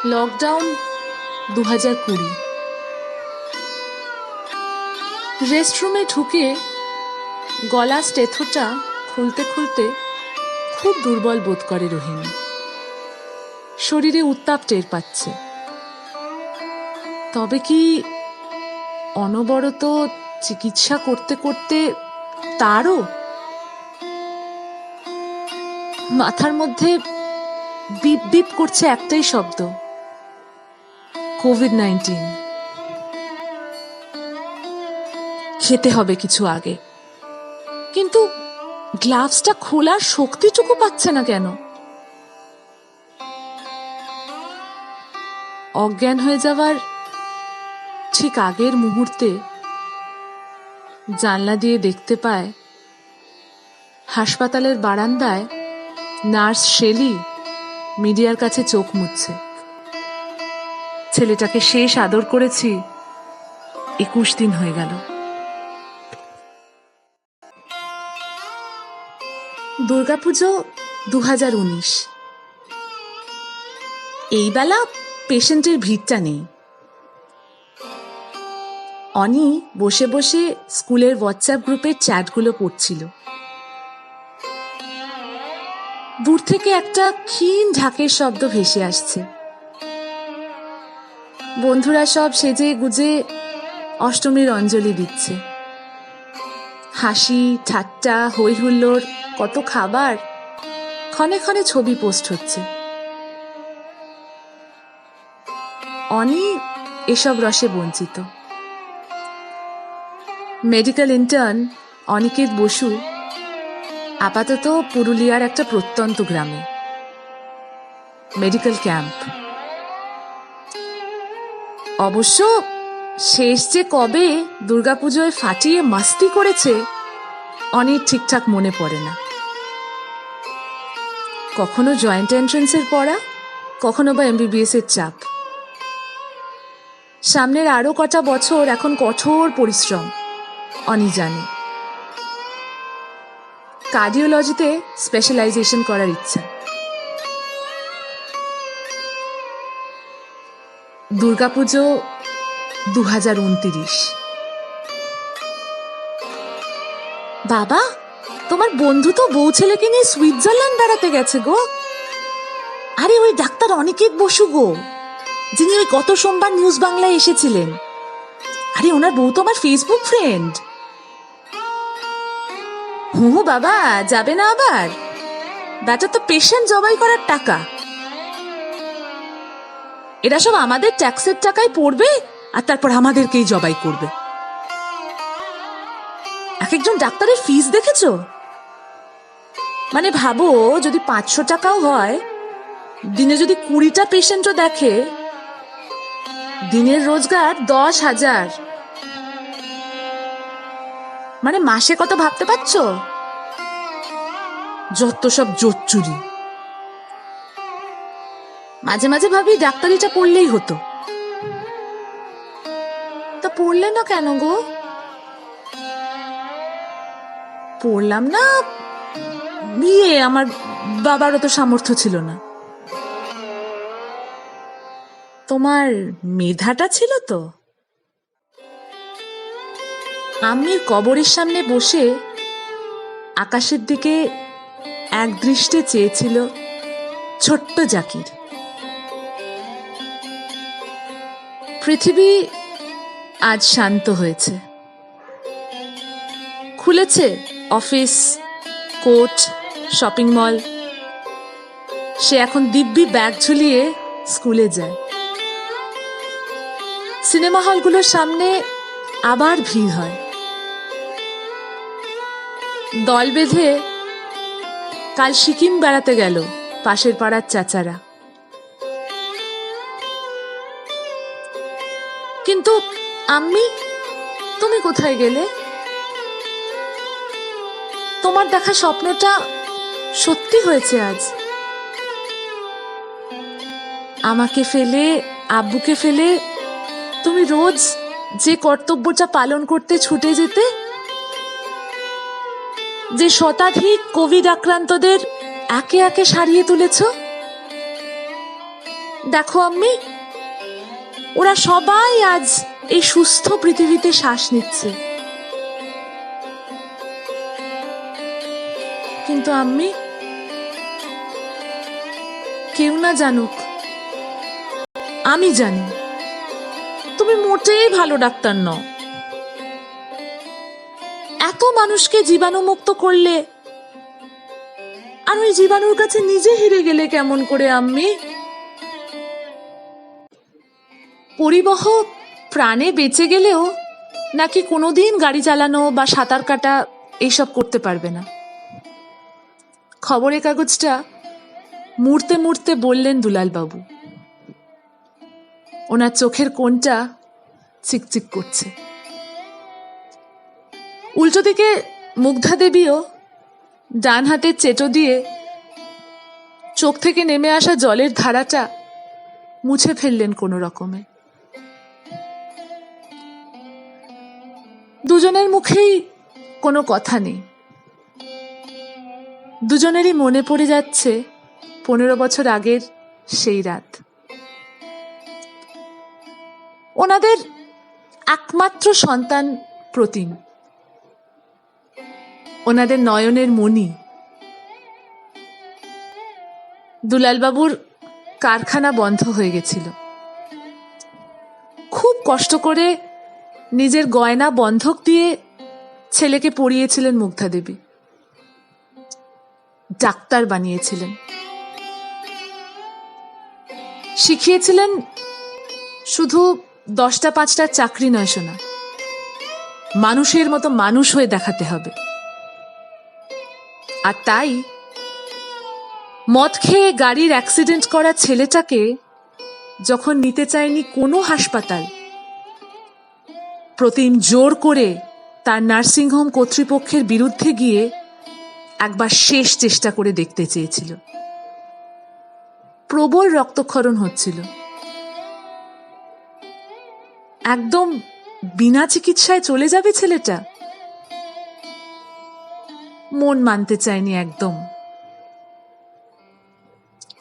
Lockdown 2020। রেস্টরুমে ঢুকে গলা স্টেথোটা খুলতে খুলতে খুব দুর্বল বোধ করে রোহিণী। শরীরে উত্তাপ টের পাচ্ছে। তবে কি অনবরত চিকিৎসা করতে করতে তারও মাথার মধ্যে বিপ বিপ করছে একটাই শব্দ, কোভিড-19। খেতে হবে কিছু আগে, কিন্তু গ্লাভসটা খোলার শক্তিটুকু পাচ্ছে না কেন? অজ্ঞান হয়ে যাওয়ার ঠিক আগের মুহূর্তে জানলা দিয়ে দেখতে পায় হাসপাতালের বারান্দায় নার্স শেলি মিডিয়ার কাছে চোখ মুছছে। ছেলেটাকে শেষ আদর করেছি 21 দিন হয়ে গেল। দুর্গাপুজো 2019। এই বেলা পেশেন্টের ভিড়টা নেই। অনি বসে বসে স্কুলের হোয়াটসঅ্যাপ গ্রুপের চ্যাটগুলো পড়ছিল। দূর থেকে একটা ক্ষীণ ঢাকের শব্দ ভেসে আসছে। বন্ধুরা সব সেজে গুজে অষ্টমীর অঞ্জলি দিচ্ছে। হাসি ঠাট্টা হই হুল্লোড়, কত খাবার, ক্ষণে ক্ষণে ছবি পোস্ট হচ্ছে। অনি এসব রসে বঞ্চিত। মেডিকেল ইন্টার্ন অনিকেত বসু আপাতত পুরুলিয়ার একটা প্রত্যন্ত গ্রামে মেডিকেল ক্যাম্প। অবশ্য শেষ যে কবে দুর্গাপুজোয় ফাটিয়ে মাস্তি করেছে অনির ঠিকঠাক মনে পড়ে না। কখনো জয়েন্ট এন্ট্রান্সের পড়া, কখনো বা MBBS এর চাপ। সামনের আরো কটা বছর এখন কঠোর পরিশ্রম, অনি জানে। কার্ডিওলজিতে স্পেশালাইজেশন করার ইচ্ছা। দুর্গাপুজো 2029। বাবা, তোমার বন্ধু তো বউ ছেলেকে নিয়ে সুইজারল্যান্ড বেড়াতে গেছে গো। আরে ওই ডাক্তার অনিকেত বসু গো, যিনি ওই গত সোমবার নিউজ বাংলায় এসেছিলেন। আরে ওনার বউ তো আমার ফেসবুক ফ্রেন্ড। হু বাবা, যাবে না আবার? ব্যাটা তো পেশেন্ট জবাই করার টাকা। এরা সব আমাদের ট্যাক্সের টাকায় পড়বে আর তারপর আমাদেরকেই জবাই করবে। এক একজন ডাক্তারের ফিস দেখেছো? মানে ভাবো, যদি 500 টাকাও হয়, দিনে যদি 20টা পেশেন্টও দেখে, দিনের রোজগার 10,000। মানে মাসে কত ভাবতে পারছো? যত সব জোচ্চুরি। মাঝে মাঝে ভাবি ডাক্তারিটা পড়লেই হতো। তা পড়লে না কেন গো? পড়লাম না, বিয়ে আমার বাবারও তো সামর্থ্য ছিল না। তোমার মেধাটা ছিল তো। আম্মির কবরের সামনে বসে আকাশের দিকে এক দৃষ্টে চেয়েছিল ছোট্ট জাকির। পৃথিবী আজ শান্ত হয়েছে। খুলেছে অফিস, কোর্ট, শপিং মল। সে এখন দিব্যি ব্যাগ ঝুলিয়ে স্কুলে যায়। সিনেমা হলগুলোর সামনে আবার ভিড় হয়। দল বেঁধে কাল সিকিম বেড়াতে গেল পাশের পাড়ার চাচারা। কিন্তু আম্মি, তুমি কোথায় গেলে? তোমার দেখা স্বপ্নটা সত্যি হয়েছে আজ। আমাকে ফেলে, আব্বুকে ফেলে তুমি রোজ যে কর্তব্যটা পালন করতে ছুটে যেতে, যে শতাধিক কোভিড আক্রান্তদের একে একে সারিয়ে তুলেছ, দেখো আম্মি, ওরা সবাই আজ এই সুস্থ পৃথিবীতে শ্বাস নিচ্ছে, কিন্তু আম্মি, কেউ না জানুক, আমি জানি তুমি মোটেই ভালো ডাক্তার নও। এত মানুষকে জীবাণুমুক্ত করলে আর ওই জীবাণুর কাছে নিজে হেরে গেলে কেমন করে আম্মি? পরিবহ প্রাণে বেঁচে গেলেও নাকি কোনোদিন গাড়ি চালানো বা সাঁতার কাটা এইসব করতে পারবে না। খবরের কাগজটা মুড়তে মুড়তে বললেন দুলালবাবু। ওনার চোখের কোণটা চিকচিক করছে। উল্টো দিকে মুগ্ধা দেবীও ডান হাতের চেটো দিয়ে চোখ থেকে নেমে আসা জলের ধারাটা মুছে ফেললেন কোনো রকমে। দুজনের মুখেই কোনো কথা নেই। দুজনেরই মনে পড়ে যাচ্ছে 15 বছর আগের সেই রাত। ওনাদের একমাত্র সন্তান প্রতিম, ওনাদের নয়নের মণি। দুলালবাবুর কারখানা বন্ধ হয়ে গেছিল। খুব কষ্ট করে নিজের গয়না বন্ধক দিয়ে ছেলেকে পড়িয়েছিলেন মুগ্ধা দেবী, ডাক্তার বানিয়েছিলেন, শিখিয়েছিলেন শুধু 10টা 5টার চাকরি নয় শোনা, মানুষের মতো মানুষ হয়ে দেখাতে হবে। আর তাই মদ খেয়ে গাড়ির অ্যাক্সিডেন্ট করা ছেলেটাকে যখন নিতে চায়নি কোনো হাসপাতাল, প্রতিম জোর করে তার নার্সিংহোম কর্তৃপক্ষের বিরুদ্ধে গিয়ে একবার শেষ চেষ্টা করে দেখতে চেয়েছিল। প্রবল রক্তক্ষরণ হচ্ছিল, একদম বিনা চিকিৎসায় চলে যাবে ছেলেটা। মন মানতে চায়নি একদম।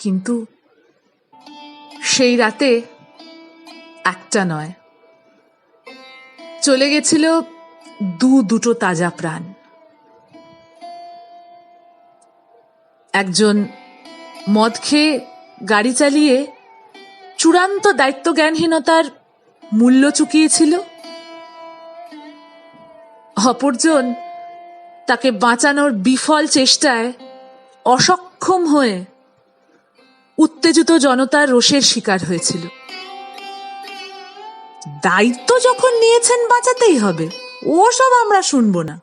কিন্তু সেই রাতে একটা নয়, চলে গেছিল দুটো তাজা প্রাণ। একজন মদ খেয়ে গাড়ি চালিয়ে চূড়ান্ত দায়িত্বজ্ঞানহীনতার মূল্য চুকিয়েছিল, অপরজন তাকে বাঁচানোর বিফল চেষ্টায় অসক্ষম হয়ে উত্তেজিত জনতার রোষের শিকার হয়েছিল। দায়িত্ব যখন নিয়েছেন বাঁচাতেই হবে, ওসব আমরা শুনবো না।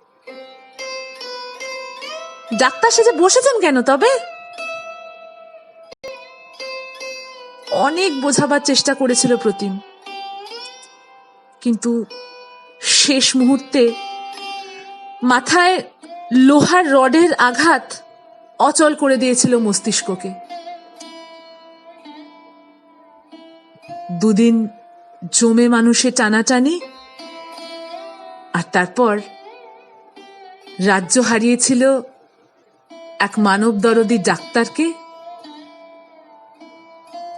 ডাক্তার সেজে বসেছেন কেন তবে? অনেক বোঝাবার চেষ্টা করেছিল প্রতিম, কিন্তু শেষ মুহূর্তে মাথায় লোহার রডের আঘাত অচল করে দিয়েছিল মস্তিষ্ককে। দুদিন জমে মানুষে টানাটানি, আর তারপর রাজ্য হারিয়েছিল এক মানব দরদী ডাক্তারকে,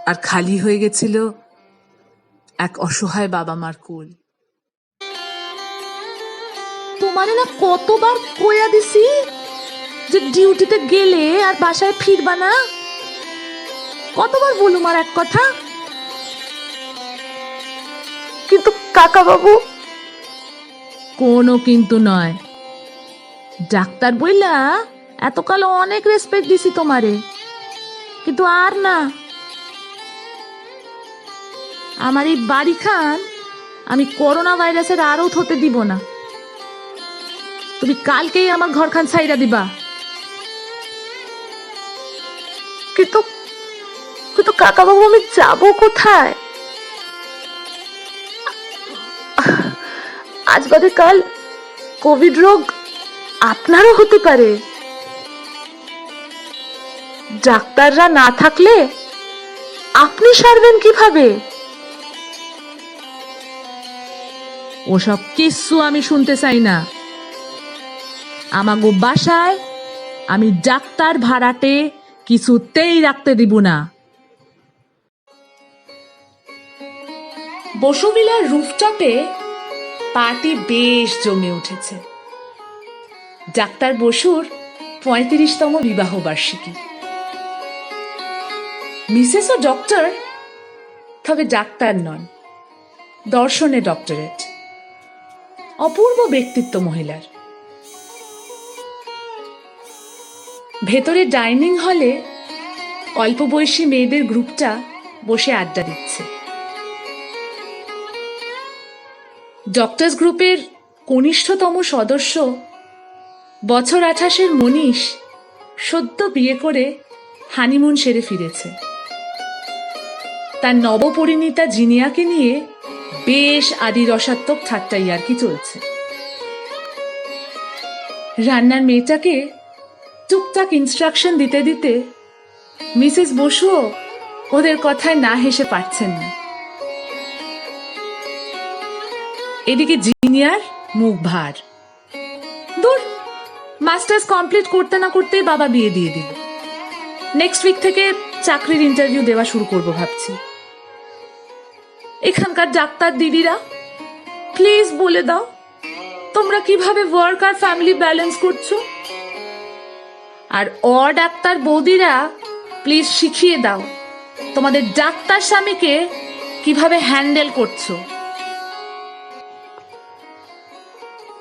আর খালি হয়ে গেছিল এক অসহায় বাবা মার কোল। তোমারে না কতবার কইয়া দিছি যে ডিউটিতে গেলে আর বাসায় ফিরবা না? কতবার বলুম আর এক কথা? কিন্তু কাকা বাবু। কোনো কিন্তু নয়, ডাক্তার বইলা এতকাল অনেক রেসপেক্ট দিছি তোমারে, কিন্তু আর না। আমার এই বাড়ি খান আমি করোনা ভাইরাসের আরত হতে দিব না। তুমি কালকেই আমার ঘরখান ছাইরা দিবা। কিন্তু কিন্তু কাকা বাবু, আমি যাব কোথায়? আজ বাদে কাল কোভিড রোগ আপনারও হতে পারে। ডাক্তাররা না থাকলে আপনি সারবেন কিভাবে? ওসব কিচ্ছু আমি শুনতে চাই না। আমাগো বাসায় আমি ডাক্তার ভাড়াটে কিছুতেই রাখতে দিব না। বসুবিলার রুফটপে পার্টি বেশ জমে উঠেছে। ডাক্তার বসুর 35তম বিবাহ বার্ষিকী। মিসেসও ডক্টর, তবে ডাক্তার নন, দর্শনে ডক্টরেট। অপূর্ব ব্যক্তিত্ব মহিলার। ভেতরে ডাইনিং হলে অল্প বয়সী মেয়েদের গ্রুপটা বসে আড্ডা দিচ্ছে। ডক্টরস গ্রুপের কনিষ্ঠতম সদস্য বছর 28-এর মনীষ সদ্য বিয়ে করে হানিমুন সেরে ফিরেছে। তার নবপরিণীতা জিনিয়াকে নিয়ে বেশ আদি রসাত্মক ঠাট্টা ইয়ার্কি চলছে। রান্নার মেয়েটাকে টুকটাক ইনস্ট্রাকশন দিতে দিতে মিসেস বসুও ওদের কথায় না হেসে পারছেন না। এদিকে জিনিয়ার মুখ ভার। দূর, মাস্টার্স কমপ্লিট করতে না করতেই বাবা বিয়ে দিয়ে দিল। নেক্সট উইক থেকে চাকরির ইন্টারভিউ দেওয়া শুরু করব ভাবছি। এখানকার ডাক্তার দিদিরা, প্লিজ বলে দাও তোমরা কিভাবে ওয়ার্ক আর ফ্যামিলি ব্যালেন্স করছো। আর ডাক্তার বৌদিরা, প্লিজ শিখিয়ে দাও তোমাদের ডাক্তার স্বামীকে কিভাবে হ্যান্ডেল করছো।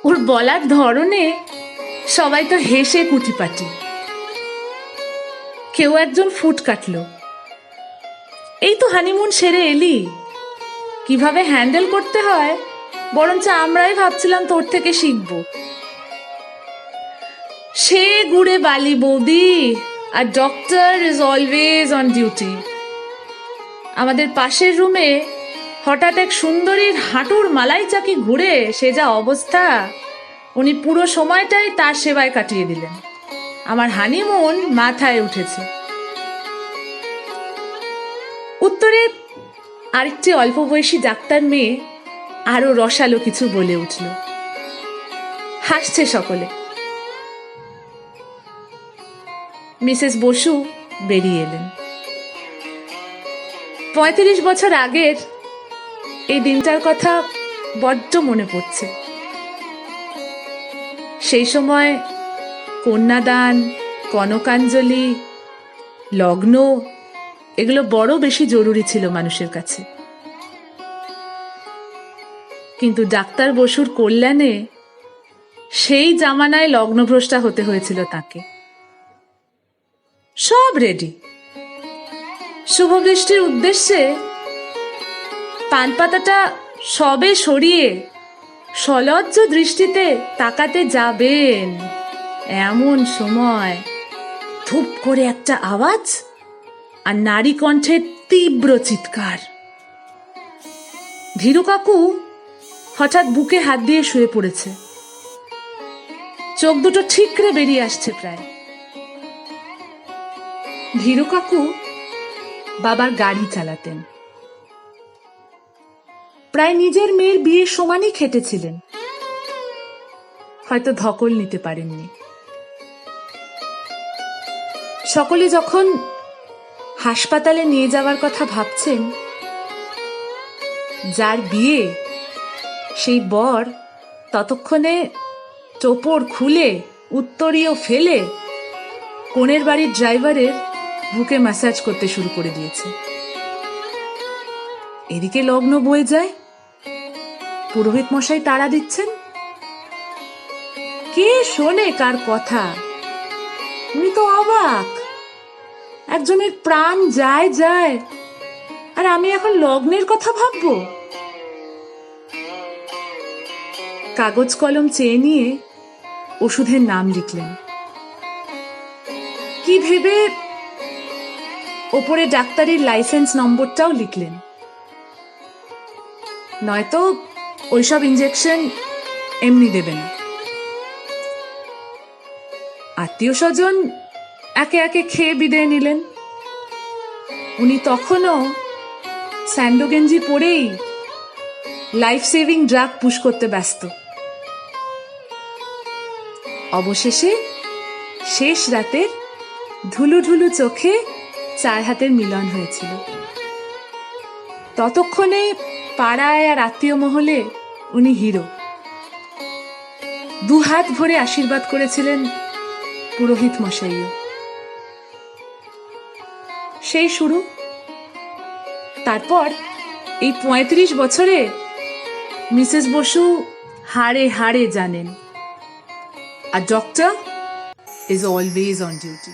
ওর বলার ধরনে সবাই তো হেসে কুটিপাটি। কেউ একজন ফুট কাটলো, এই তো হানিমুন সেরে এলি, কিভাবে হ্যান্ডেল করতে হয় বরঞ্চ আমরাই ভাবছিলাম তোর থেকে শিখব। সে গুড়ে বালি বৌদি, আর doctor is always on duty. আমাদের পাশের রুমে হঠাৎ এক সুন্দরীর হাঁটুর মালাই চাকি ঘুরে সে যা অবস্থা, উনি পুরো সময়টাই তার সেবায় কাটিয়ে দিলেন। আমার হানিমুন মাথায় উঠেছে। উত্তরে আরেকটি অল্প বয়সী ডাক্তার মেয়ে আরো রসালো কিছু বলে উঠল। হাসছে সকলে। মিসেস বসু বেরিয়ে এলেন। 35 বছর আগের এই দিনটার কথা বড্ড মনে পড়ছে। সেই সময় কন্যাদান, কনকাঞ্জলি, লগ্ন এগুলো বড় বেশি জরুরি ছিল মানুষের কাছে। কিন্তু ডাক্তার বসুর কল্যাণে সেই জামানায় লগ্নভ্রষ্টা হতে হয়েছিল তাকে। সব রেডি। শুভবৃষ্টির উদ্দেশ্যে পানপাতাটা সবে সরিয়ে সলজ্জ দৃষ্টিতে তাকাতে যাবেন, এমন সময় ধুপ করে একটা আওয়াজ আর নারী কণ্ঠের তীব্র চিৎকার। ধীরু কাকু হঠাৎ বুকে হাত দিয়ে শুয়ে পড়েছে। চোখ দুটো ঠিকরে বেরিয়ে আসছে প্রায়। ধীরু কাকু বাবার গাড়ি চালাতেন। প্রায় নিজের মেয়ের বিয়ের সমানই খেটেছিলেন। হয়তো ধকল নিতে পারেননি। সকলে যখন হাসপাতালে নিয়ে যাওয়ার কথা ভাবছেন, যার বিয়ে সেই বর ততক্ষণে টোপর খুলে উত্তরীয় ফেলে কনের বাড়ির ড্রাইভারের বুকে ম্যাসাজ করতে শুরু করে দিয়েছে। এদিকে লগ্ন বয়ে যায়, পুরোহিত মশাই তাড়া দিচ্ছেন। কে শোনে কার কথা? উনি তো অবাক। একজনের প্রাণ যায় যায়, আর আমি এখন লগ্নের কথা ভাববো। কাগজ কলম চেয়ে নিয়ে ওষুধের নাম লিখলেন। কি ভেবে ওপরে ডাক্তারির লাইসেন্স নম্বরটাও লিখলেন। নয়তো ওইসব ইঞ্জেকশন এমনি দেবে না। আত্মীয় স্বজন একে একে খেয়ে বিদায় নিলেন। উনি তখনও স্যান্ডো গেঞ্জি পরেই লাইফ সেভিং ড্রাগ পুশ করতে ব্যস্ত। অবশেষে শেষ রাতের ঢুলু ঢুলু চোখে 4 হাতের মিলন হয়েছিল। ততক্ষণে পাড়ায় আর আত্মীয় মহলে উনি হিরো। দুহাত ভরে আশীর্বাদ করেছিলেন পুরোহিত মশাইও। সেই শুরু। তারপর এই ৩৫ বছরে মিসেস বসু হাড়ে হাড়ে জানেন, আর doctor is always on duty.